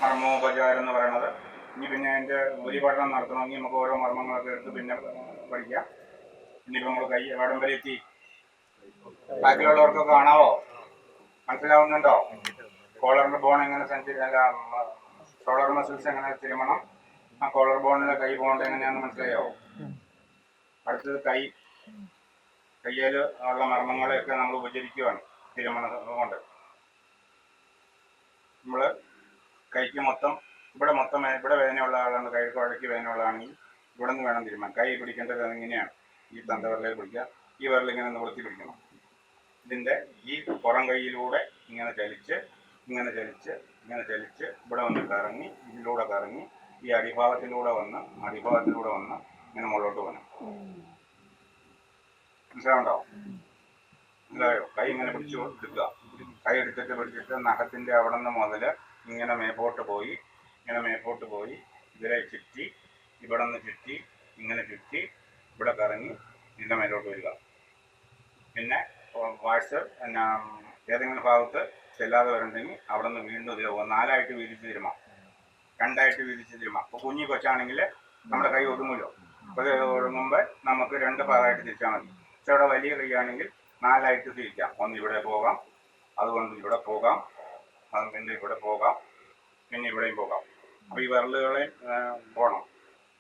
മർമ്മോപചാരം എന്ന് പറയണത്. ഇനി പിന്നെ അതിൻ്റെ ഉപരിപഠനം നടത്തണമെങ്കിൽ നമുക്ക് ഓരോ മർമ്മങ്ങളൊക്കെ എടുത്ത് പിന്നെ പഠിക്കാം. ഇനിയിപ്പോൾ നമ്മൾ കൈ എവിടം വരെ എത്തി? ബാക്കിലുള്ളവർക്കൊക്കെ കാണാവോ? മനസ്സിലാവുന്നുണ്ടോ? കോളറിൻ്റെ ബോൺ എങ്ങനെ ഷോളർ മസിൽസ് എങ്ങനെ തിരുമണം, ആ കോളർ ബോണിലെ കൈ പോകേണ്ടത് എങ്ങനെയാണെന്ന് മനസ്സിലായോ? അടുത്തത് കയ്യിൽ ഉള്ള മർമ്മങ്ങളെയൊക്കെ നമ്മൾ ഉപചരിക്കുകയാണ് തിരുമണം കൊണ്ട്. നമ്മൾ കൈക്ക് ഇവിടെ വേദനയുള്ള ആളാണ്, കൈ കുഴയ്ക്ക് വേദനയുള്ളതാണെങ്കിൽ ഇവിടെ നിന്ന് വേണം തിരുമാൻ. കൈ പിടിക്കേണ്ടത് ഇങ്ങനെയാണ്. ഈ തന്തവിരലിൽ പിടിക്കുക, ഈ വിരൽ ഇങ്ങനെ നിവർത്തി പിടിക്കണം. ഇതിൻ്റെ ഈ പുറം കൈയിലൂടെ ഇങ്ങനെ ചലിച്ച് ഇവിടെ വന്ന് കറങ്ങി, ഇതിലൂടെ കറങ്ങി ഈ അടിഭാഗത്തിലൂടെ വന്ന് ഇങ്ങനെ മുകളിലോട്ട് പോകണം. മനസ്സിലാവുണ്ടോ? മനസ്സിലായോ? കൈ ഇങ്ങനെ പിടിച്ചു എടുക്കുക. കൈ പിടിച്ചിട്ട് നഖത്തിൻ്റെ അവിടെ നിന്ന് മുതൽ ഇങ്ങനെ മേപ്പോട്ട് പോയി ഇതിലെ ചുറ്റി, ഇവിടെ നിന്ന് ചുറ്റി, ഇങ്ങനെ ചുറ്റി, ഇവിടെ കറങ്ങി ഇതിൻ്റെ മേലോട്ട് വരിക. പിന്നെ ഏതെങ്കിലും ഭാഗത്ത് ചെല്ലാതെ വരണ്ടെങ്കിൽ അവിടെ നിന്ന് വീണ്ടും ഇതിൽ 4ആയിട്ട് വീതിച്ച് തിരുമാം, 2ആയിട്ട് വീതിച്ച് തിരുമാം. അപ്പോൾ കുഞ്ഞി കൊച്ചാണെങ്കിൽ നമ്മുടെ കൈ ഒതുങ്ങുമല്ലോ. അപ്പോൾ ഒതുങ്ങുമ്പോൾ നമുക്ക് 2 ഭാഗമായിട്ട് തിരിച്ചാൽ മതി. പക്ഷെ അവിടെ വലിയ കൈയാണെങ്കിൽ 4ആയിട്ട് തിരിക്കാം. ഒന്ന് ഇവിടെ പോകാം, അതുകൊണ്ട് ഇവിടെ പോകാം, പിന്നെ ഇവിടെ പോകാം, പിന്നെ ഇവിടെയും പോകാം. അപ്പോൾ ഈ വിരലുകളെ പോകണം.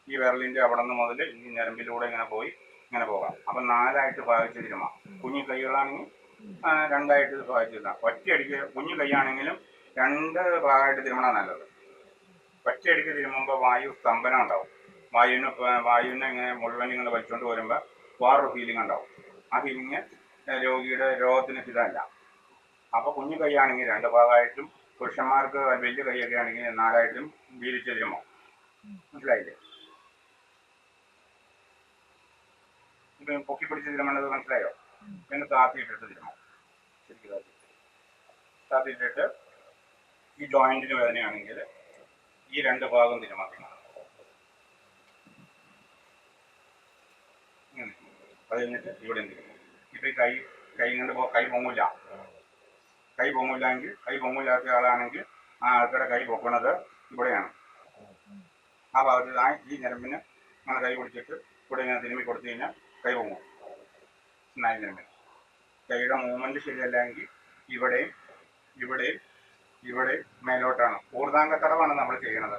ഈ വിരലിൻ്റെ അവിടെ നിന്ന് മുതൽ ഈ ഞരമ്പിലൂടെ ഇങ്ങനെ പോകാം. അപ്പം 4ആയിട്ട് ഭാഗിച്ച് തിരുമാം. കുഞ്ഞി കൈകളാണെങ്കിൽ 2ആയിട്ട് ഭാഗിച്ച് തിരുമാം. ഒറ്റയടിക്ക് കുഞ്ഞു കൈയാണെങ്കിലും 2 ഭാഗമായിട്ട് തിരുമണം നല്ലത്. ഒറ്റയടിക്ക് തിരുമുമ്പോൾ വായു സ്തംഭനം ഉണ്ടാവും. വായുവിനെ ഇങ്ങനെ മുഴുവൻ ഇങ്ങനെ വലിച്ചുകൊണ്ട് വരുമ്പോൾ വേറൊരു ഫീലിംഗ് ഉണ്ടാവും. ആ ഫീലിംഗ് രോഗിയുടെ രോഗത്തിന് ഇതല്ല. അപ്പോൾ കുഞ്ഞു കൈയാണെങ്കിൽ 2 ഭാഗമായിട്ടും, പുരുഷന്മാർക്ക് വലിയ കൈയൊക്കെ ആണെങ്കിൽ 4ആയിട്ടും വീതിച്ച് തിരുമോ. മനസ്സിലായില്ലേ? ഇപ്പം പൊക്കി പിടിച്ച് തിരുമണത് മനസ്സിലായോ? പിന്നെ താത്തിയിട്ടിട്ട് തിരുമോ. ശരിക്കും താത്തിയിട്ടിട്ട് ഈ ജോയിന്റിന് വേദനയാണെങ്കിൽ ഈ 2 ഭാഗം തിരുമാക്കണം. അത് കഴിഞ്ഞിട്ട് ഇവിടെ തിരുമോ. ഇപ്പം ഈ കൈ കൊണ്ട് കൈ പൊങ്ങില്ലാത്ത ആളാണെങ്കിൽ ആ ആൾക്കാരുടെ കൈ പൊക്കണത് ഇവിടെയാണ്. ആ ഭാഗത്ത് ഈ ഞരമ്പിന് അങ്ങനെ കൈ പിടിച്ചിട്ട് ഇവിടെ ഇങ്ങനെ തിരുമ്മി കൊടുത്തു കഴിഞ്ഞാൽ കൈ പൊങ്ങും. സ്നായു ഞരമ്പിന് കൈയുടെ മൂവ്മെന്റ് ശരിയല്ലെങ്കിൽ ഇവിടെ മേലോട്ടാണ്. ഊർധാംഗത്തടവാണ് നമ്മൾ ചെയ്യണത്.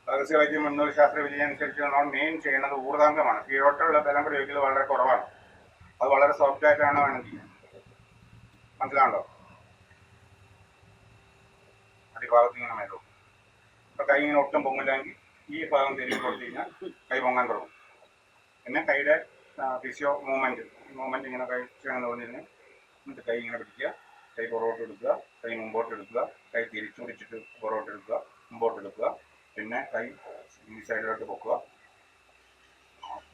രഹസ്യവൈദ്യം മുന്നോട്ട് ശാസ്ത്ര വിദ്യ അനുസരിച്ച് നമ്മൾ മെയിൻ ചെയ്യുന്നത് ഊർധാംഗമാണ്. കീഴോട്ടുള്ള ബലം പ്രയോഗിക്കുന്നത് വളരെ കുറവാണ്. അത് വളരെ സോഫ്റ്റ് ആയിട്ടാണ് വേണം ചെയ്യാൻ. മനസ്സിലാണല്ലോ? അടിഭാഗത്ത് ഇങ്ങനെ മേലോട്ട്. അപ്പോൾ കൈ ഇങ്ങനെ ഒട്ടും പൊങ്ങില്ലെങ്കിൽ ഈ ഭാഗം തിരികെ കൊടുത്തു കഴിഞ്ഞാൽ കൈ പൊങ്ങാൻ തുടങ്ങും. പിന്നെ കൈയുടെ ഫിസിയോ മൂവ്മെന്റ് ഇങ്ങനെ കൈ ചെയ്യണമെന്ന് പറഞ്ഞിരുന്നു. എന്നിട്ട് കൈ ഇങ്ങനെ പിടിക്കുക, കൈ പുറകോട്ട് എടുക്കുക, കൈ മുമ്പോട്ട് എടുക്കുക, കൈ തിരിച്ചു പിടിച്ചിട്ട് പുറകോട്ട് എടുക്കുക, മുമ്പോട്ട് എടുക്കുക, പിന്നെ കൈ ഈ സൈഡിലോട്ട് പൊക്കുക,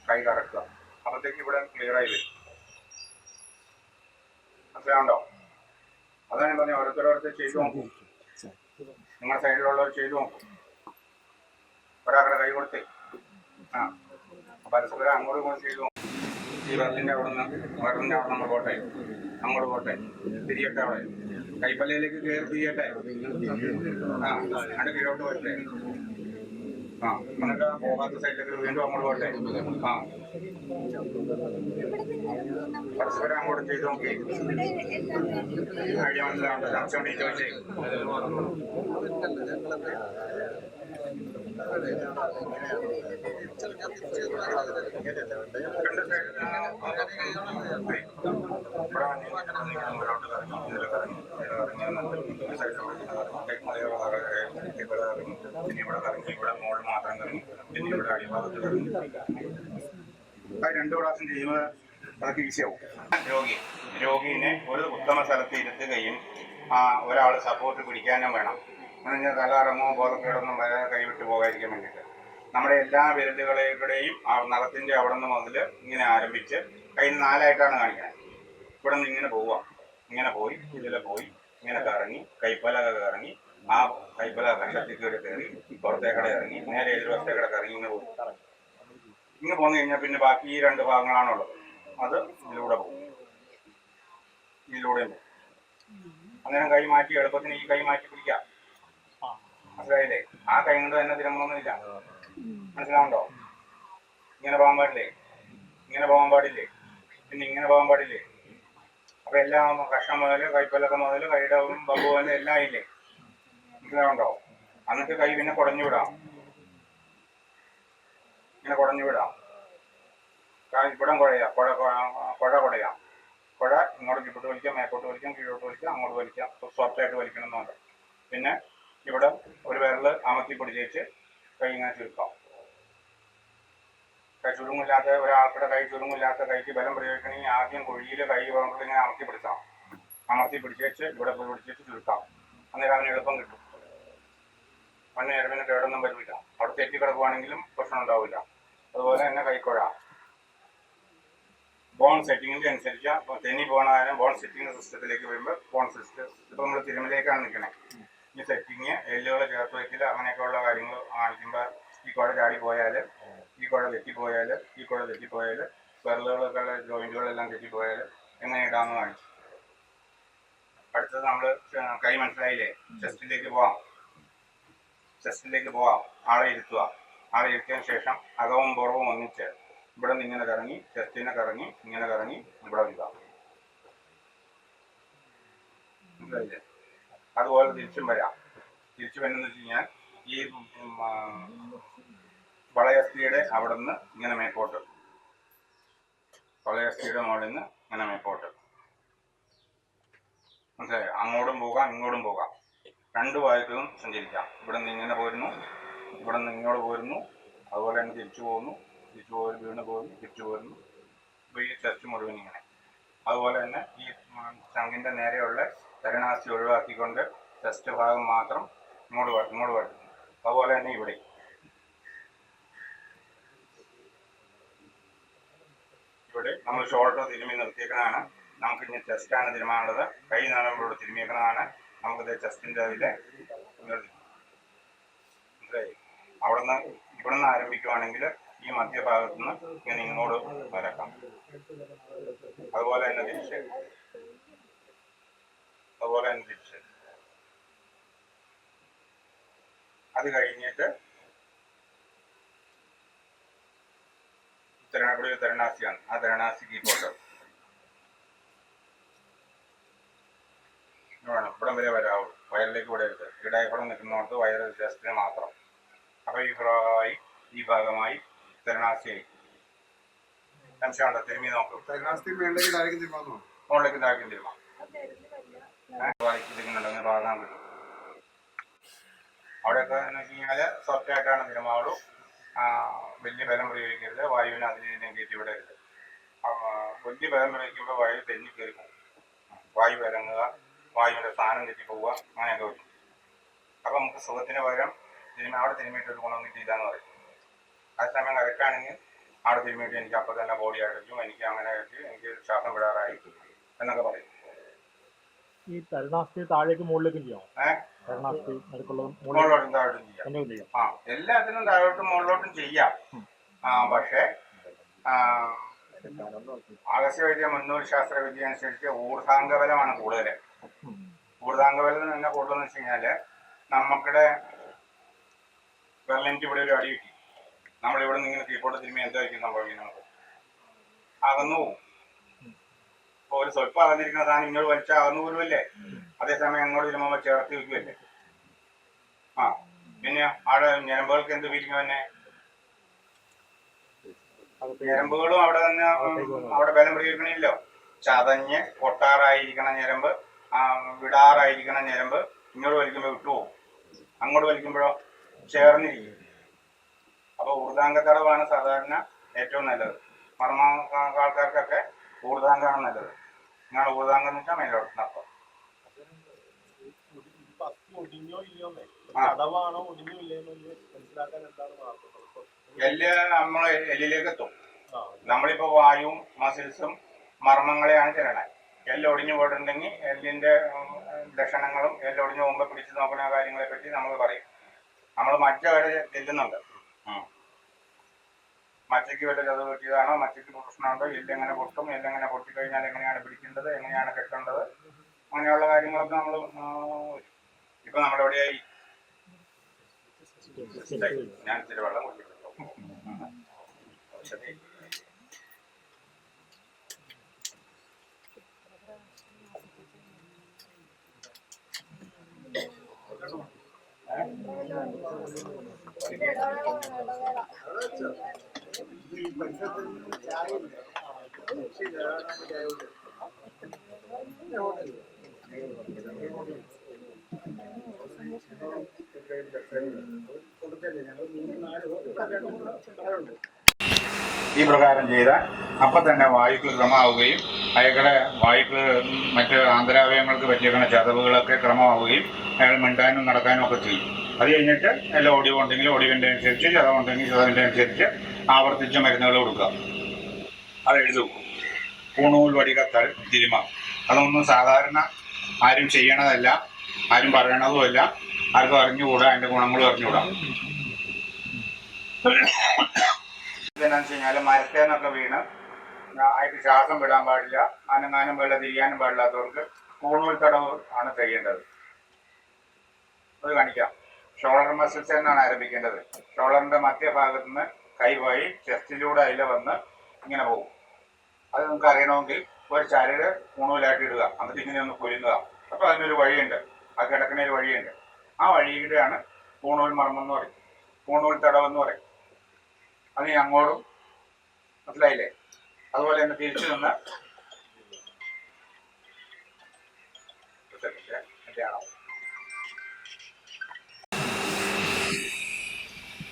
കൈ കറക്കുക. അപ്പോഴത്തേക്ക് ഇവിടെ ക്ലിയറായി വരും. മനസ്സിലാവുണ്ടോ? അതാണ് പറഞ്ഞത്. ഓരോരുത്തരോരുത്തർ ചെയ്തു നോക്കും. നിങ്ങളുടെ സൈഡിലുള്ളവർ ചെയ്തു നോക്കും. ഒരാളുടെ കൈ കൊടുത്തേ പരസ്പരം അങ്ങോട്ടും ഇങ്ങോട്ടും ചെയ്തു നോക്കും. ഈ വിരലിൻ്റെ അവിടെ നിന്ന് നമ്മൾ പോട്ടെ, അങ്ങോട്ട് പോട്ടെ, തിരിയട്ടെ, അവിടെ കൈപ്പല്ലയിലേക്ക് കയറി തിരിയട്ടെ, അങ്ങോട്ട് കീഴോട്ട് പോട്ടെ, എന്നിട്ട് പോകാത്ത സൈഡിലേക്ക് വീണ്ടും അങ്ങോട്ട് പോട്ടെ. പരസ്പരം അങ്ങോട്ട് ചെയ്ത് നോക്കി. ഐഡിയ മനസ്സിലാവണ്ട. സംശയം ചോദിച്ചേ. ഇവിടെ മോളിൽ മാത്രം കറങ്ങി, പിന്നെ ഇവിടെ അടിഭാഗത്ത് കറങ്ങി. 2 പ്രാവശ്യം ചെയ്യുന്നത് അതൊക്കെ ഈസിയാവും. രോഗീനെ ഒരു ഉത്തമ സ്ഥലത്ത് ഇരുത്തുകയും ഒരാൾ സപ്പോർട്ട് പിടിക്കാനും വേണം. എന്ന് പറഞ്ഞാൽ തലകറങ്ങോ ബോധക്കേടൊന്നും വരാതെ കൈവിട്ട് പോകാതിരിക്കാൻ വേണ്ടിയിട്ട് നമ്മുടെ എല്ലാ വിരലുകളെയും ആ നഖത്തിൻ്റെ അവിടെ നിന്ന് മുതൽ ഇങ്ങനെ ആരംഭിച്ച് കൈ 4ആയിട്ടാണ് കാണിക്കുന്നത്. ഇവിടെ നിന്ന് ഇങ്ങനെ പോവുക, ഇങ്ങനെ പോയി ഇതിൽ പോയി ഇങ്ങനെ കറങ്ങി കൈപ്പലക കറങ്ങി ആ കൈപ്പലക കഷത്തിക്കൂടെ കയറി പുറത്തേക്കടെ ഇറങ്ങി നേരെ എതിർവശത്തേക്കടെ കറങ്ങി ഇങ്ങനെ പോകും. ഇങ്ങനെ പോന്നു കഴിഞ്ഞാൽ പിന്നെ ബാക്കി ഈ 2 ഭാഗങ്ങളാണുള്ളത്. അത് ഇതിലൂടെ പോകും, ഇതിലൂടെയും പോകും. അങ്ങനെ കൈ മാറ്റി എളുപ്പത്തിന് ഈ കൈ മാറ്റി പിടിക്കാം. മനസ്സിലായില്ലേ? ആ കൈ കൊണ്ട് തന്നെ തിരുമണമെന്നില്ല. മനസ്സിലാവുണ്ടോ? ഇങ്ങനെ പോകാൻ പാടില്ലേ, ഇങ്ങനെ പോകാൻ പാടില്ലേ, പിന്നെ ഇങ്ങനെ പോകാൻ പാടില്ലേ. അപ്പൊ എല്ലാം കഷ്ണം മുതൽ കൈപ്പല്ലൊക്കെ മുതൽ കൈയുടെ ബബു പോലെ എല്ലാം ഇല്ലേ. മനസ്സിലാവുണ്ടോ? എന്നിട്ട് കൈ പിന്നെ കുടഞ്ഞു വിടാം, ഇങ്ങനെ കുടഞ്ഞു വിടാം. ഇവിടം കുഴയാം, കുടയാം. കുഴ ഇങ്ങോട്ട് ചുറ്റോട്ട് വലിക്കാം, മേപ്പോട്ട് വലിക്കാം, കീഴോട്ട് വലിക്കാം, അങ്ങോട്ട് വലിക്കാം. സോഫ്റ്റായിട്ട് വലിക്കണമെന്നുണ്ട്. പിന്നെ ഇവിടെ ഒരു വിരല് അമർത്തി പിടിച്ചേച്ച് കൈ ഇങ്ങനെ ചുരുക്കാം. കൈ ചുരുങ്ങില്ലാത്ത ഒരാൾക്കുടെ കൈ ചുരുങ്ങില്ലാത്ത കൈക്ക് ബലം പ്രയോഗിക്കണമെങ്കിൽ ആദ്യം കുഴിയിൽ കൈ കൊണ്ട് ഇങ്ങനെ അമർത്തി പിടിക്കാം. അമർത്തി പിടിച്ചേച്ച് ഇവിടെ പിടിച്ചേച്ച് ചുരുക്കാം. അന്നേരം അവന് എളുപ്പം കിട്ടും. മണ്ണ് ഞരമ്പിന് കേടൊന്നും വരില്ല. അവിടെ തെറ്റി കിടക്കുവാണെങ്കിലും പ്രശ്നം ഉണ്ടാവില്ല. അതുപോലെ തന്നെ കൈക്കുഴ ബോൺ സെറ്റിങ്ങിന്റെ അനുസരിച്ച് തെന്നി പോകണാലും ബോൺ സെറ്റിംഗ് സിസ്റ്റത്തിലേക്ക് വരുമ്പോൾ ബോൺ സിസ്റ്റം ഇപ്പൊ നമ്മൾ തിരുമലേക്കാണ് നിൽക്കണേ. ഈ സെറ്റിങ് എല്ലുകൾ ചേർത്ത് വയ്ക്കില്ല, അങ്ങനെയൊക്കെയുള്ള കാര്യങ്ങൾ കാണിക്കുമ്പോൾ ഈ കുഴ ചാടി പോയാൽ, ഈ കുഴ തെറ്റിപ്പോയാൽ, ഈ കുഴ തെറ്റിപ്പോയാൽ, വിരലുകളൊക്കെ ജോയിന്റുകളെല്ലാം തെറ്റിപ്പോയാൽ എങ്ങനെ ഇടാമെന്ന് കാണിച്ചു. അടുത്തത് നമ്മൾ കൈ മനസ്സിലായില്ലേ? ചെസ്റ്റിലേക്ക് പോവാം. ആളെ ഇരുത്തുക. ആളെ ഇരുത്തിയതിന് ശേഷം അകവും പുറവും ഒന്നിച്ച് ഇവിടെ നിന്ന് ഇങ്ങനെ കറങ്ങി, ചെസ്റ്റിനെ കറങ്ങി, ഇങ്ങനെ കറങ്ങി ഇവിടെ വരിക. മനസ്സിലായില്ലേ? അതുപോലെ തിരിച്ചും വരാം. തിരിച്ചു വരുന്നതെന്ന് വെച്ച് കഴിഞ്ഞാൽ ഈ വളയസ്ഥിയുടെ അവിടെ നിന്ന് ഇങ്ങനെ മേപ്പോട്ട്, വളയസ്ഥിയുടെ മുകളിൽ നിന്ന് ഇങ്ങനെ മേപ്പോട്ട്. മനസ്സിലായോ? അങ്ങോട്ടും പോകാം, ഇങ്ങോട്ടും പോകാം. രണ്ട് ഭാഗത്തും സഞ്ചരിക്കാം. ഇവിടെ നിന്ന് ഇങ്ങനെ പോരുന്നു, ഇവിടെ നിന്ന് ഇങ്ങോട്ട് പോരുന്നു, അതുപോലെ തന്നെ തിരിച്ചു പോകുന്നു, തിരിച്ചു പോയി വീണ് പോകുന്നു, തിരിച്ചു പോരുന്നു. അപ്പോൾ ഈ ചെസ്റ്റ് മുഴുവൻ ഇങ്ങനെ. അതുപോലെ തന്നെ ഈ ചങ്കിൻ്റെ നേരെയുള്ള തരണാസ്ഥി ഒഴിവാക്കിക്കൊണ്ട് ചെസ്റ്റ് ഭാഗം മാത്രം ഇങ്ങോട്ട് വരും. അതുപോലെ തന്നെ ഇവിടെ നമ്മൾ ഷോൾഡർ തിരുമ്മി നിർത്തിയേക്കുന്നതാണ്. നമുക്ക് ഇനി ചെസ്റ്റാണ് തിരുമാനുള്ളത്. കൈ നടുമ്പോഴോട് തിരുമ്മിയേക്കുന്നതാണ്. നമുക്കിത് ചെസ്റ്റിൻ്റെ അതിലെ മനസ്സിലായി. ഇവിടെ നിന്ന് ആരംഭിക്കുവാണെങ്കിൽ ഈ മധ്യഭാഗത്തു നിന്ന് ഇങ്ങനെ ഇങ്ങോട്ട് വരക്കാം. അതുപോലെ തന്നെ തിരിച്ച്, അത് കഴിഞ്ഞിട്ട് ഇവിടെ ഒരു തരണാസ്ഥിയാണ്. ആ തരണാസ്ഥിക്ക് പോട്ട് വേണം. ഇവിടം വരെ വരാവുള്ളൂ. വയറിലേക്ക് വിടരുത്. ഈ ഡയഫ്രം നിൽക്കുന്നിടത്ത് വയറ് ചെസ്റ്റിന് മാത്രം. അപ്പൊ ഈ ഭാഗമായി, ഈ ഭാഗമായി തരണാസ്ഥിയായി. സംശയമുണ്ടോ? തിരുമ്മി നോക്കും. മുകളിലേക്ക് താഴേക്കും തിരുമാം. വായിക്കുന്നുണ്ടെങ്കിൽ ഭാഗം കിട്ടും. അവിടെയൊക്കെ എന്ന് വെച്ച് കഴിഞ്ഞാൽ സോഫ്റ്റായിട്ടാണ് തിരുമാവുള്ളൂ. വലിയ ബലം പ്രയോഗിക്കരുത്. വായുവിനെ അതിനെ കയറ്റി വിടരുത്. വലിയ ബലം പ്രയോഗിക്കുമ്പോൾ വായു തെന്നി കയറി പോകും. വായു ഇറങ്ങുക, വായുവിൻ്റെ സ്ഥാനം തെറ്റിപ്പോവുക, അങ്ങനെയൊക്കെ വരും. അപ്പം നമുക്ക് സുഖത്തിന് പകരം അവിടെ തിരുമ്മിയിട്ടൊരു ഗുണം കിട്ടിയില്ലാന്ന് പറയും. അതേസമയം കറക്റ്റാണെങ്കിൽ അവിടെ തിരുമ്മിയിട്ട് എനിക്ക് അപ്പം തന്നെ ബോഡി അടച്ചു, എനിക്ക് അങ്ങനെ കഴിച്ചു, എനിക്ക് ശ്വാസം വിടാറായി എന്നൊക്കെ പറയും. ഈ തരണാസ്ഥി താഴേക്കും മുകളിലേക്കും ചെയ്യാം. മുകളിലോട്ടും താഴോട്ടും ചെയ്യാം. എല്ലാത്തിനും താഴോട്ടും മുകളിലോട്ടും ചെയ്യാം. പക്ഷേ അഗസ്ത്യവൈദ്യ മുന്നൂർ ശാസ്ത്രവിദ്യ അനുസരിച്ച് ഊർധാംഗബലമാണ് കൂടുതൽ. ഊർധാംഗബലം തന്നെ കൂടുതലെന്ന് വെച്ച് കഴിഞ്ഞാല് നമുക്കിടെ വെള്ളനിക്ക് ഇവിടെ ഒരു അടി കിട്ടി. നമ്മളിവിടെ നിന്ന് ഇങ്ങനെ കീഴ്പോട്ട് തിരുമ്പി എന്തായിരിക്കും സംഭവിക്കുന്നത്? നമുക്ക് അകന്നു പോകും. അപ്പോൾ ഒരു സ്വല്പം അകന്നിരിക്കുന്ന സാധനം ഇങ്ങോട്ട് വലിച്ചാൽ അകന്നു പോരുമല്ലേ? അതേസമയം അങ്ങോട്ട് തിരുമ്പുമ്പോൾ ചേർത്ത് വയ്ക്കുമല്ലേ? പിന്നെ അവിടെ ഞരമ്പുകൾക്ക് എന്ത് ഫീലിംഗ് തന്നെ? ഞരമ്പുകളും അവിടെ തന്നെ അവിടെ ബലം പ്രയോഗിക്കണില്ലോ. ചതഞ്ഞ് പൊട്ടാറായിരിക്കണ ഞരമ്പ്, വിടാറായിരിക്കണ ഞരമ്പ് ഇങ്ങോട്ട് വലിക്കുമ്പോൾ വിട്ടുപോകും. അങ്ങോട്ട് വലിക്കുമ്പോഴോ ചേർന്നിരിക്കും. അപ്പോൾ ഊർധാംഗത്തടവാണ് സാധാരണ ഏറ്റവും നല്ലത്. മർമ്മ ആൾക്കാർക്കൊക്കെ ഊർധാംഗമാണ് നല്ലത്. നിങ്ങളുടെ ഊർധാംഗം എന്ന് വെച്ചാൽ മേലോട്ട് നടത്തും. എല്ല് നമ്മൾ എല്ലിലേക്ക് എത്തും. നമ്മളിപ്പോ വായുവും മസിൽസും മർമ്മങ്ങളെയാണ് ചെല്ലണേ. എല്ലൊടിഞ്ഞു പോയിട്ടുണ്ടെങ്കിൽ എല്ലിന്റെ ലക്ഷണങ്ങളും എല്ലൊടിഞ്ഞു പോകുമ്പോൾ പിടിച്ചു നോക്കുന്ന കാര്യങ്ങളെ പറ്റി നമ്മൾ പറയും. നമ്മൾ മജ്ജ വരെ ചെല്ലുന്നുണ്ട്. മച്ചയ്ക്ക് വല്ല ചതവ് പറ്റിയതാണോ, മച്ചയ്ക്ക് പ്രശ്നമുണ്ടോ, എല്ലെങ്ങനെ പൊട്ടും, എല്ലെങ്ങനെ പൊട്ടിക്കഴിഞ്ഞാൽ എങ്ങനെയാണ് പിടിക്കേണ്ടത്, എങ്ങനെയാണ് കെട്ടേണ്ടത്, അങ്ങനെയുള്ള കാര്യങ്ങളൊക്കെ നമ്മൾ ഇപ്പൊ നമ്മളെവിടെയായി ഞാൻ ഇച്ചിരി വെള്ളം കുടിച്ചിട്ടുണ്ടോ. ഈ പ്രകാരം ചെയ്താൽ അപ്പം തന്നെ വായുക്കൾ ക്രമമാവുകയും അയാളുടെ വായുക്കൾ മറ്റ് ആന്തരാവയവങ്ങൾക്ക് പറ്റിയേക്കുന്ന ചതവുകളൊക്കെ ക്രമമാവുകയും അയാൾ മിണ്ടാനും നടക്കാനും ഒക്കെ ചെയ്യും. അത് കഴിഞ്ഞിട്ട് എല്ലാം ഒടിവുണ്ടെങ്കിൽ ഒടിവിൻ്റെ അനുസരിച്ച് ചതവുണ്ടെങ്കിൽ ചതവിൻ്റെ അനുസരിച്ച് ആവർത്തിച്ച മരുന്നുകൾ കൊടുക്കുക. അത് എഴുതും. പൂണൂൽ വടികത്താൽ തിരുമ. അതൊന്നും സാധാരണ ആരും ചെയ്യണതല്ല, ആരും പറയണതുമല്ല, ആർക്കും അറിഞ്ഞുകൂടാ, അതിൻ്റെ ഗുണങ്ങളും അറിഞ്ഞുകൂടാ. ഇതെന്നു വെച്ച് കഴിഞ്ഞാൽ മരത്തേന്നൊക്കെ വീണ് അതിന് ശ്വാസം വിടാൻ പാടില്ല, അനങ്ങാനും പാടില്ല, തിരിയാനും പാടില്ലാത്തവർക്ക് പൂണൂൽ തടവ് ആണ് ചെയ്യേണ്ടത്. അത് കാണിക്കാം. ഷോളർ മസിൽസ് എന്നാണ് ആരംഭിക്കേണ്ടത്. ഷോളറിന്റെ മധ്യഭാഗത്ത് നിന്ന് കൈ പോയി ചെസ്റ്റിലൂടെ അതിൽ വന്ന് ഇങ്ങനെ പോകും. അത് നിങ്ങൾക്ക് അറിയണമെങ്കിൽ ഒരു ചരട് പൂണൂലായിട്ട് ഇടുക, എന്നിട്ട് ഇങ്ങനെ ഒന്ന് കുലുങ്ങുക. അപ്പോൾ അതിനൊരു വഴിയുണ്ട്, ആ കിടക്കുന്നൊരു വഴിയുണ്ട്. ആ വഴിയുടെയാണ് പൂണൂൽ മർമ്മം പറയും, പൂണൂൽ തടവെന്ന് പറയും. അത് അങ്ങോട്ടും മനസ്സിലായില്ലേ? അതുപോലെ തന്നെ തിരിച്ചു നിന്ന്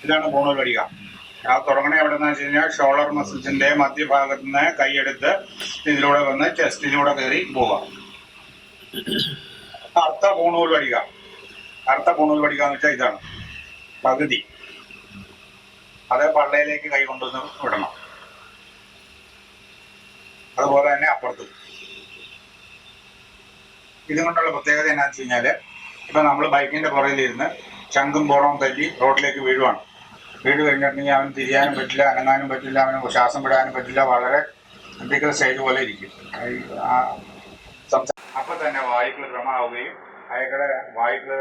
ഇതാണ് പൂണൂൽ വടിക. ആ തുടങ്ങണേ എവിടെന്ന് വെച്ച് കഴിഞ്ഞാൽ ഷോളർ മസിൽസിന്റെ മധ്യഭാഗത്ത് നിന്ന് കൈയെടുത്ത് ഇതിലൂടെ വന്ന് ചെസ്റ്റിലൂടെ കയറി പോവാം. അർത്ഥ പൂണൂൽ വടിക. അർത്ഥ പൂണൂൽ വടിക എന്ന് വെച്ചാൽ ഇതാണ് പകുതി. അത് പള്ളയിലേക്ക് കൈ കൊണ്ടുവന്ന് വിടണം. അതുപോലെ തന്നെ അപ്പുറത്തും. ഇതുകൊണ്ടുള്ള പ്രത്യേകത എന്നാന്ന് വെച്ച് കഴിഞ്ഞാല് ഇപ്പൊ നമ്മൾ ബൈക്കിന്റെ പുറകിലിരുന്ന് ചങ്കും ബോറവും തല്ലി റോഡിലേക്ക് വീഴുവാണ്. വീട് കഴിഞ്ഞിട്ടുണ്ടെങ്കിൽ അവന് തിരിയാനും പറ്റില്ല, അനങ്ങാനും പറ്റില്ല, അവന് ശ്വാസം വിടാനും പറ്റില്ല. വളരെ ക്രിട്ടിക്കൽ സ്റ്റേജ് പോലെ ഇരിക്കും. അപ്പൊ തന്നെ വായുക്കൾ ക്രമമാവുകയും അയാളുടെ വായുക്കൾ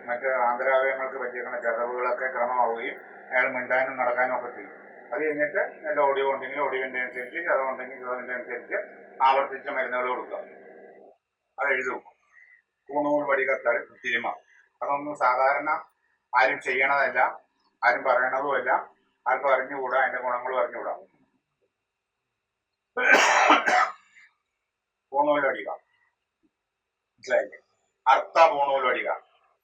മറ്റ് ആന്തരാവയവങ്ങൾക്ക് പറ്റിയിരിക്കുന്ന ചതവുകളൊക്കെ ക്രമമാവുകയും അയാൾ മിണ്ടാനും നടക്കാനും ഒക്കെ ചെയ്യും. അത് കഴിഞ്ഞിട്ട് നല്ല ഒടിവുണ്ടെങ്കിൽ ഒടിവിൻ്റെ അനുസരിച്ച്, ചതവുണ്ടെങ്കിൽ ചതവിൻ്റെ അനുസരിച്ച് ആവർത്തിച്ച മരുന്നുകൾ കൊടുക്കുക. അത് എഴുതും. പൂണൂൽ വടികത്താൽ തിരുമ. അതൊന്നും സാധാരണ ആരും ചെയ്യണതല്ല, ആരും പറയണതുമല്ല, ആർക്കും അറിഞ്ഞുകൂടാ, അതിന്റെ ഗുണങ്ങളും അറിഞ്ഞുകൂടാ. പൂണൂൽ വടിക മനസ്സിലായില്ലേ? അർത്ഥ പൂണൂൽ വടിക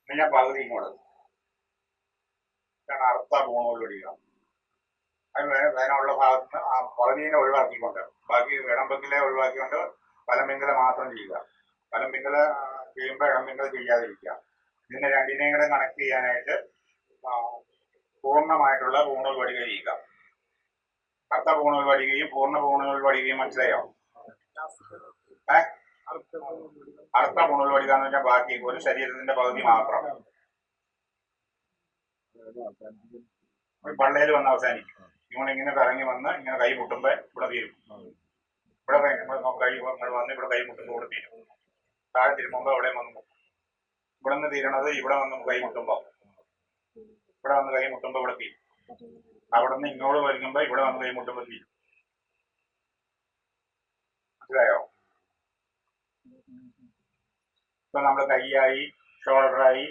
പിന്നെ പകുതി ഇങ്ങോട്ട് അർത്ഥ പൂണൂൽ വടിക. അത് വേനമുള്ള ഭാഗത്ത് ആ പകുതിനെ ഒഴിവാക്കിക്കൊണ്ട് ബാക്കി ഇടംപിങ്കലെ ഒഴിവാക്കിക്കൊണ്ട് വലംപിങ്കല മാത്രം ചെയ്യുക. വലംപിങ്കല ചെയ്യുമ്പോൾ ഇടംപിങ്കല ചെയ്യാതിരിക്കുക. ഇതിനെ രണ്ടിനെയും കൂടെ കണക്ട് ചെയ്യാനായിട്ട് പൂർണ്ണമായിട്ടുള്ള പൂണൂൽ വടിക ചെയ്യുക. അർത്ഥ പൂണൂൽ വടികയും പൂർണ്ണ പൂണൂൽ വടികയും മനസ്സിലായോ? അർത്ഥ പൂണൂൽ വടിക എന്ന് വെച്ചാൽ ബാക്കി ഒരു ശരീരത്തിന്റെ പകുതി മാത്രം പള്ളയിൽ വന്ന് അവസാനിക്കും. ഇങ്ങനെ കറങ്ങി വന്ന് ഇങ്ങനെ കൈ മുട്ടുമ്പോ ഇവിടെ തീരും. ഇവിടെ കൈ വന്ന് ഇവിടെ കൈ മുട്ടുമ്പോൾ ഇവിടെ തീരും. താഴെ തിരുമ്പുമ്പോ അവിടെ വന്ന് ഇവിടെ നിന്ന് തീരണത് ഇവിടെ വന്ന് കൈ മുട്ടുമ്പോ ഇവിടെ വന്ന് കൈ മുട്ടുമ്പോ ഇവിടെ തീരും. അവിടെ നിന്ന് ഇങ്ങോട്ട് വരുമ്പോ ഇവിടെ വന്ന് കൈ മുട്ടുമ്പോ തീരും. മനസ്സിലായോ? ഇപ്പൊ നമ്മള് കൈയായി, ഷോൾഡറായി,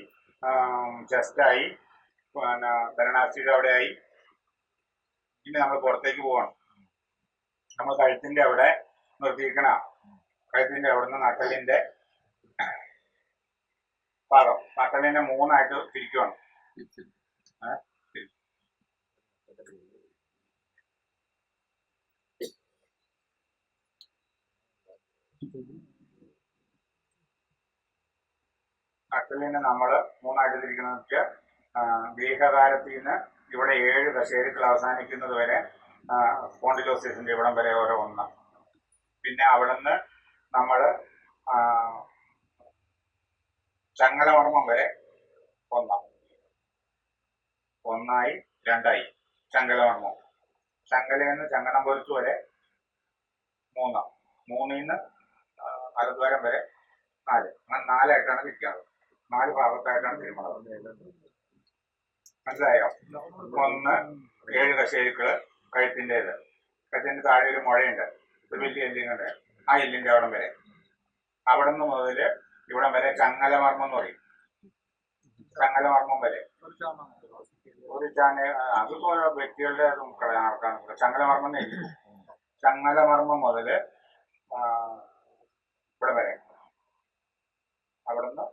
ചെസ്റ്റായി, പിന്നെ ധരണാസ്ഥിയുടെ അവിടെയായി. ഇനി നമ്മൾ പുറത്തേക്ക് പോവാണ്. നമ്മൾ കഴുത്തിന്റെ അവിടെ നിർത്തിയിരിക്കണ, കഴുത്തിന്റെ അവിടെ നിന്ന് നട്ടലിന്റെ ഭാഗം, നട്ടലിനെ മൂന്നായിട്ട് തിരിക്കുവാണ്. നട്ടലിനെ നമ്മൾ മൂന്നായിട്ട് തിരിക്കുന്നത് വെച്ചാൽ ദീർഘകാലത്തിൽ നിന്ന് ഇവിടെ 7 കശേരുക്കൾ അവസാനിക്കുന്നത് വരെ സ്പോണ്ടിലോസിസിന്റെ ഇവിടം വരെ ഓരോ ഒന്ന്. പിന്നെ അവിടുന്ന് നമ്മൾ ചങ്ങലമർമ്മം വരെ ഒന്നായി 2ആയി ചങ്ങലമർമ്മം. ചങ്ങലയെന്ന് ചങ്ങണം പൊരുത്ത് വരെ 3, 3-ന്ന് അലദ്വാരം വരെ 4. അങ്ങനെ 4ആയിട്ടാണ് തിരിക്കാറ്. 4 ഭാഗത്തായിട്ടാണ് തിരുമണത്. മനസ്സിലായോ? ഒന്ന് 7 കശേരുക്കള് കഴുത്തിൻ്റെത്. കഴുത്തിന്റെ താഴെ ഒരു മുഴയുണ്ട്, ഒരു വലിയ എല്ലിനുണ്ട്. ആ എല്ലിന്റെ അവിടം വരെ, അവിടെ നിന്ന് മുതല് ഇവിടം വരെ ചങ്ങലമർമ്മം എന്ന് പറയും. ചങ്ങലമർമ്മം വരെ ഒരു അതിപ്പോ വ്യക്തികളുടെ നടക്കാൻ ചങ്ങലമർമ്മം എഴുതി. ചങ്ങലമർമ്മം മുതല് ഇവിടെ വരെ, അവിടുന്ന്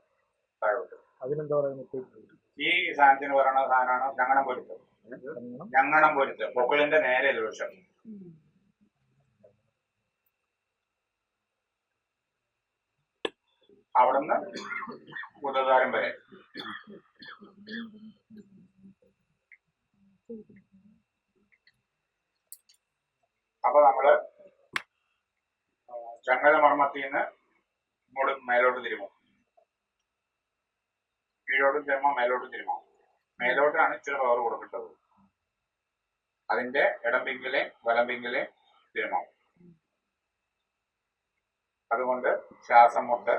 താഴോട്ട്. അതിനെന്താ പറയുന്നത്? ഈ സാധനത്തിന് പറയുന്ന സാധനമാണ് ഞങ്ങണം പൊരുത്ത്. ഞങ്ങണം പൊരുത്ത് പൊക്കിളിന്റെ നേരെ എതിർവശം. അവിടുന്ന് ഉദകാരം വരെ. അപ്പൊ നമ്മള് ചങ്ങലമർമ്മത്തിൽ നിന്ന് ഇങ്ങോട്ട് മേലോട്ട് തിരുമോ, കീഴോട്ടും തിരുമോ മേലോട്ടും തിരുമോ. മേലോട്ടാണ് ഇച്ചിരി പവർ കൊടുക്കേണ്ടത്. അതിന്റെ ഇടംപിങ്കിലെ വലംപിങ്കിലെ തിരുമോ. അതുകൊണ്ട് ശ്വാസം മുട്ട്,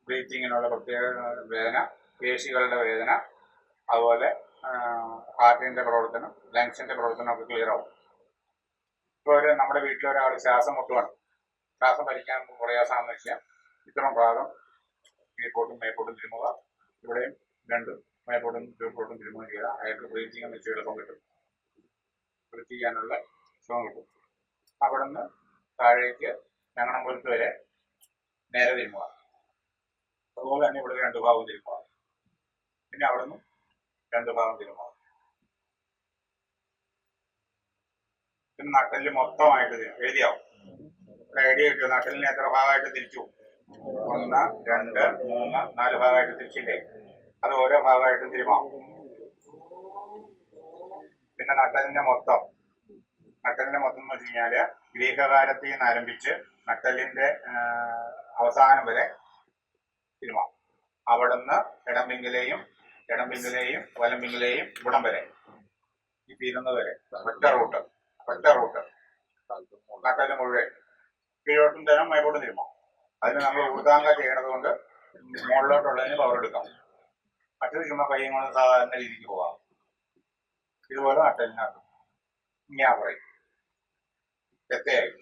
ബ്രീത്തിങ്ങിനുള്ള പ്രത്യേക വേദന, പേശികളുടെ വേദന, അതുപോലെ ഹാർട്ടിന്റെ പ്രവർത്തനം, ലങ്സിന്റെ പ്രവർത്തനം ഒക്കെ ക്ലിയർ ആവും. ഇപ്പോൾ നമ്മുടെ വീട്ടിലൊരാൾ ശ്വാസം മുട്ടുവാണ്, ശ്വാസം വലിക്കാൻ പ്രയാസമാണെന്ന് വെച്ചാൽ ഇത്തരം ഭാഗം കീഴ്പോട്ടും മേപ്പോട്ടും തിരുമുക. ഇവിടെയും രണ്ടും മേപ്പോട്ടും കീഴ്പോട്ടും തിരുമുക ചെയ്യുക. അയാൾക്ക് ബ്രീത്തിങ് എന്ന് വെച്ച് എളുപ്പം കിട്ടും, ബ്രീത്ത് ചെയ്യാനുള്ള സുഖം കിട്ടും. അവിടെ നിന്ന് താഴേക്ക് ഞങ്ങണം പൊരുത്ത് വരെ നേരെ തിരുമുക. അതുപോലെ തന്നെ ഇവിടെ 2 ഭാഗം തിരുമുക. പിന്നെ അവിടെ നിന്നും 2 ഭാഗം തിരുമുക. പിന്നെ നട്ടല് മൊത്തമായിട്ട് എഴുതിയാവും. ഐഡിയ കിട്ടും. നട്ടലിനെ എത്ര ഭാഗമായിട്ട് തിരിച്ചു? 1, 2, 3, 4 ഭാഗമായിട്ട് തിരിച്ചില്ലേ? അത് ഓരോ ഭാഗമായിട്ടും തിരുമാവും. പിന്നെ നട്ടലിന്റെ മൊത്തം എന്ന് വെച്ച് കഴിഞ്ഞാല് ഗ്രീഹകാരത്തിൽ നിന്ന് ആരംഭിച്ച് നട്ടലിന്റെ അവസാനം വരെ തിരുമാം. അവിടുന്ന് ഇടംപിങ്കിലെയും വലംപിങ്കിലെയും ഇവിടം വരെ ഈ തീരുന്നത് വരെ ഒറ്റ റൂട്ട് നട്ടല് മുഴുവൻ കീഴോട്ടും തരാം, മേലോട്ടും തിരുമാം. അതിന് നമ്മൾ ഊർധാങ്ക ചെയ്യണത് കൊണ്ട് മുകളിലോട്ടുള്ളതിന് പവർ എടുക്കാം. മറ്റൊരു ചുമ്മാ കൈയും കൊണ്ട് സാധാരണ രീതിക്ക് പോകാം. ഇതുപോലെ നട്ടലിനകത്ത് ഞാൻ പറയും തെറ്റയായി.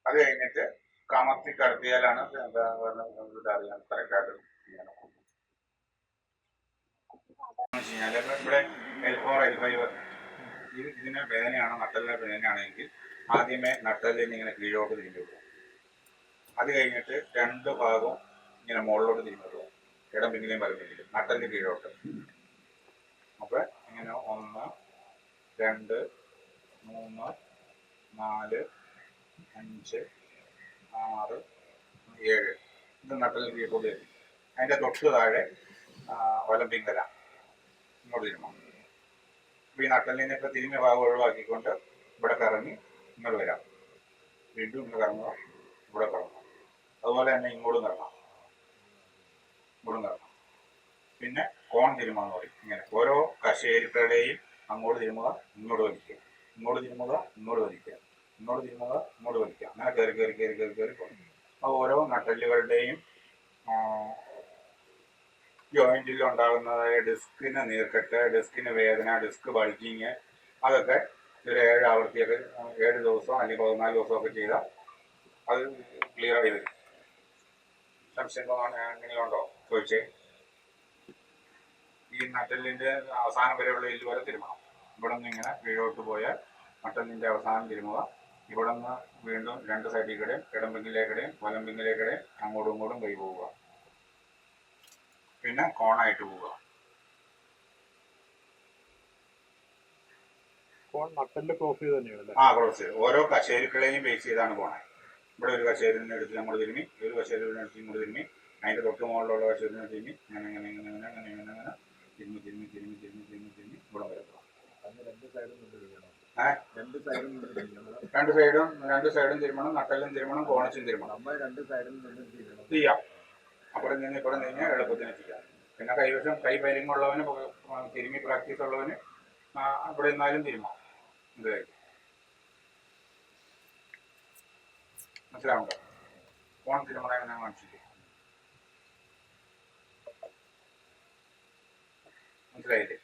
അത് കഴിഞ്ഞിട്ട് കമത്തി കടത്തിയാലാണ് അറിയാൻ കറക്റ്റായിട്ട് ഇവിടെ L4 L5 ഇതിന് വേദനയാണ്, നട്ടലിന്റെ വേദനയാണെങ്കിൽ ആദ്യമേ നട്ടലിന് ഇങ്ങനെ കീഴോട്ട് തിരിഞ്ഞു വിടും. അത് കഴിഞ്ഞിട്ട് 2 ഭാഗവും ഇങ്ങനെ മുകളിലോട്ട് തിരിഞ്ഞു വിടും, ഇടംപിങ്കിലെയും വലംപിങ്കിലെയും നട്ടലിന് കീഴോട്ട്. അപ്പൊ ഇങ്ങനെ 1, 2, 3, 4, 5, 6, 7 ഇത് നട്ടലിന് കീഴോട്ട് തരും. അതിന്റെ തൊട്ട് താഴെ വലംപിങ്കല ഇങ്ങോട്ട് തിരുമോ. ഈ നട്ടലിനൊക്കെ തിരിഞ്ഞ ഭാഗം ഒഴിവാക്കിക്കൊണ്ട് ഇവിടെ കറങ്ങി ഇങ്ങോട്ട് വരാം. വീണ്ടും ഇങ്ങനെ കറങ്ങുക, ഇവിടെ കറങ്ങുക. അതുപോലെ തന്നെ ഇങ്ങോട്ടും കറങ്ങാം. പിന്നെ കോൺ തിരുമെന്ന് പറയും. ഇങ്ങനെ ഓരോ കശേരുക്കളുടെയും അങ്ങോട്ട് തിരുമുക, ഇങ്ങോട്ട് വലിക്കുക, ഇങ്ങോട്ട് തിരുമുക, ഇങ്ങോട്ട് വലിക്കുക, ഇങ്ങോട്ട് തിരുമുക, ഇങ്ങോട്ട് വലിക്കുക. അങ്ങനെ കയറി പോകും. അപ്പോൾ ഓരോ നട്ടലുകളുടെയും ജോയിന്റിൽ ഉണ്ടാകുന്നതായ ഡിസ്കിന് നീർക്കെട്ട്, ഡിസ്കിന് വേദന, ഡിസ്ക് ബൾജിങ്, അതൊക്കെ ഒരു 7 ആവർത്തിയൊക്കെ 7 ദിവസം അല്ലെങ്കിൽ 14 ദിവസമൊക്കെ ചെയ്താൽ അത് ക്ലിയർ ആയി വരും. സംശയം എങ്ങനെയുണ്ടോ ചോദിച്ചേ. ഈ നട്ടലിന്റെ അവസാനം വരെയുള്ള എല്ല് വരെ തിരുമണം. ഇവിടെ നിന്ന് ഇങ്ങനെ കീഴോട്ട് പോയാൽ നട്ടലിന്റെ അവസാനം തിരുമുക. ഇവിടെ നിന്ന് വീണ്ടും 2 സൈഡിൽ കൂടെയും ഇടംപിങ്കിലേക്കിടെയും വലംപിങ്കിലേക്കിടെയും അങ്ങോട്ടും ഇങ്ങോട്ടും കൈ പോവുക. പിന്നെ കോണായിട്ട് പോവുക. നട്ടലിന്റെ ക്രോസ് ചെയ്ത് തന്നെയാണ്. ക്രോസ് ചെയ്ത് ഓരോ കശേരുക്കളെയും ബേസ് ചെയ്താണ് പോണേ. ഇവിടെ ഒരു കശേരിനെ എടുത്ത് നമ്മൾ തിരുമ്മി, ഒരു കശേരിനെ എടുത്ത് ഇങ്ങോട്ട് തിരുമ്മി, അതിന്റെ തൊട്ട് മുകളിലുള്ള കശേരിനെ തിരുമ്മി, അങ്ങനെ തിരുമ്മി ഇവിടെ വരെ പോകാം. രണ്ട് സൈഡും തിരുമണം, നട്ടലും തിരുമണം, കോണച്ചും തിരുമണം. ചെയ്യാം. അവിടെ നിന്ന് ഇവിടെ നിന്ന് എളുപ്പത്തിന് ചെയ്യാം. പിന്നെ കൈ പരിമുള്ളവന് തിരുമ്മി പ്രാക്ടീസ് ഉള്ളവന് അവിടെ നിന്നാലും തിരുമാം. എന്തായിരിക്കും മനസ്സിലാവുണ്ടോ? കോൺ തിരുമണ എങ്ങനെ കാണിച്ചിട്ട് മനസ്സിലായില്ലേ?